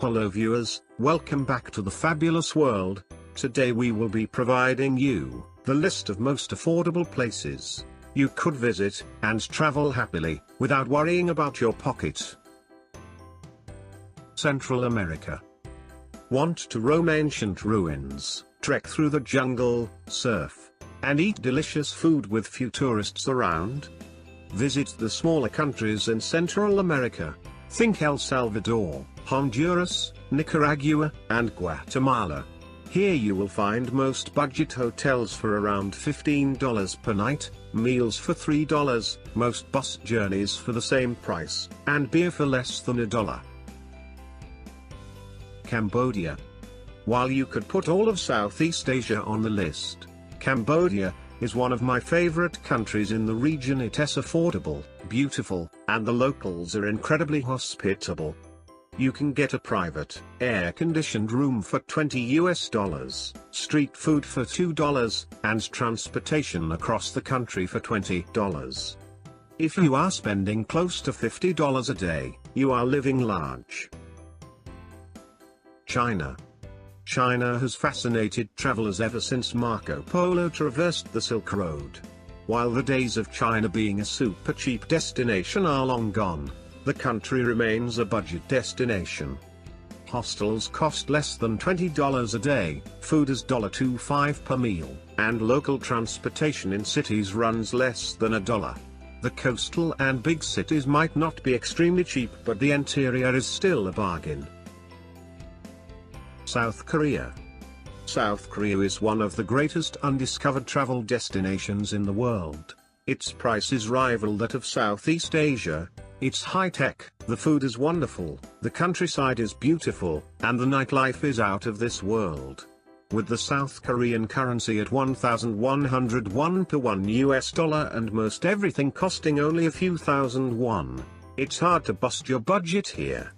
Hello viewers, welcome back to the fabulous world. Today we will be providing you the list of most affordable places you could visit and travel happily without worrying about your pocket. Central America. Want to roam ancient ruins, trek through the jungle, surf, and eat delicious food with few tourists around? Visit the smaller countries in Central America. Think El Salvador, Honduras, Nicaragua, and Guatemala. Here you will find most budget hotels for around $15 per night, meals for $3, most bus journeys for the same price, and beer for less than $1. Cambodia. While you could put all of Southeast Asia on the list, Cambodia is one of my favorite countries in the region. It is affordable, beautiful, and the locals are incredibly hospitable. You can get a private, air-conditioned room for $20, street food for $2, and transportation across the country for $20. If you are spending close to $50 a day, you are living large. China. China has fascinated travelers ever since Marco Polo traversed the Silk Road. While the days of China being a super cheap destination are long gone, the country remains a budget destination. Hostels cost less than $20 a day, food is $1.25 per meal, and local transportation in cities runs less than $1. The coastal and big cities might not be extremely cheap, but the interior is still a bargain. South Korea. South Korea is one of the greatest undiscovered travel destinations in the world. Its prices rival that of Southeast Asia. It's high-tech, the food is wonderful, the countryside is beautiful, and the nightlife is out of this world. With the South Korean currency at 1,101 per $1 and most everything costing only a few thousand won, it's hard to bust your budget here.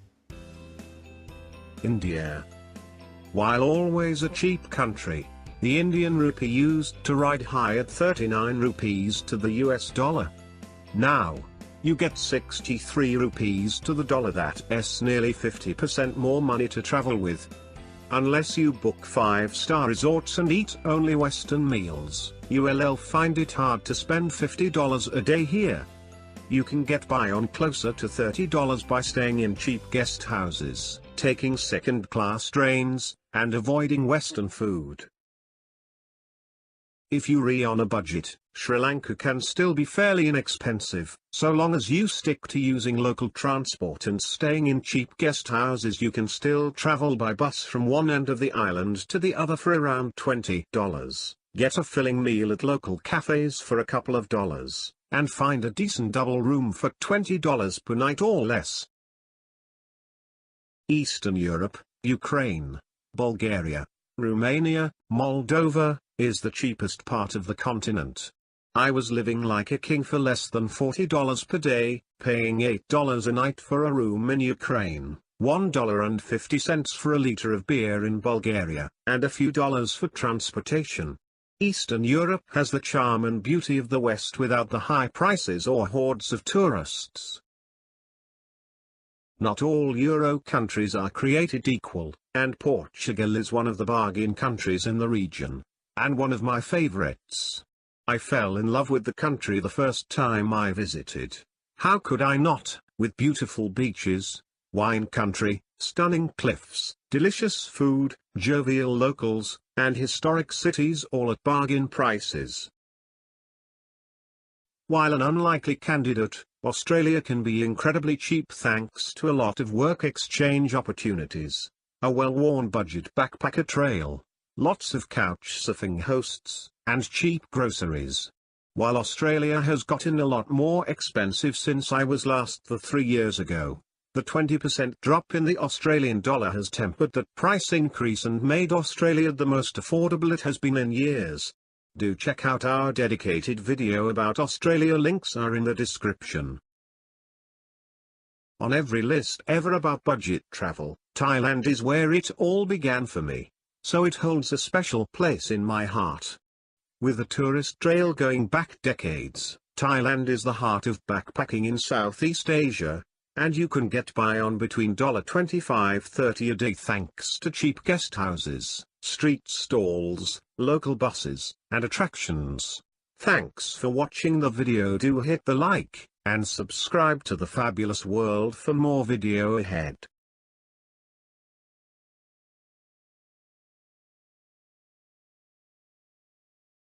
India. While always a cheap country, the Indian rupee used to ride high at 39 rupees to the US dollar. Now, you get 63 rupees to the dollar. That's nearly 50% more money to travel with. Unless you book 5-star resorts and eat only Western meals, you will find it hard to spend $50 a day here. You can get by on closer to $30 by staying in cheap guest houses, taking second-class trains, and avoiding Western food. If you're on a budget, Sri Lanka can still be fairly inexpensive, so long as you stick to using local transport and staying in cheap guest houses. You can still travel by bus from one end of the island to the other for around $20, get a filling meal at local cafes for a couple of dollars, and find a decent double room for $20 per night or less. Eastern Europe, Ukraine, Bulgaria, Romania, Moldova, is the cheapest part of the continent. I was living like a king for less than $40 per day, paying $8 a night for a room in Ukraine, $1.50 for a liter of beer in Bulgaria, and a few dollars for transportation. Eastern Europe has the charm and beauty of the West without the high prices or hordes of tourists. Not all Euro countries are created equal, and Portugal is one of the bargain countries in the region, and one of my favorites. I fell in love with the country the first time I visited. How could I not, with beautiful beaches, wine country, stunning cliffs, delicious food, jovial locals, and historic cities all at bargain prices. While an unlikely candidate, Australia can be incredibly cheap thanks to a lot of work exchange opportunities, a well-worn budget backpacker trail, lots of couch-surfing hosts, and cheap groceries. While Australia has gotten a lot more expensive since I was last there 3 years ago, the 20% drop in the Australian dollar has tempered that price increase and made Australia the most affordable it has been in years. Do check out our dedicated video about Australia, links are in the description. On every list ever about budget travel, Thailand is where it all began for me, so it holds a special place in my heart. With a tourist trail going back decades, Thailand is the heart of backpacking in Southeast Asia. and you can get by on between $25-30 a day thanks to cheap guest houses, street stalls, local buses, and attractions. Thanks for watching the video. Do hit the like and subscribe to the Fabulous World for more video ahead.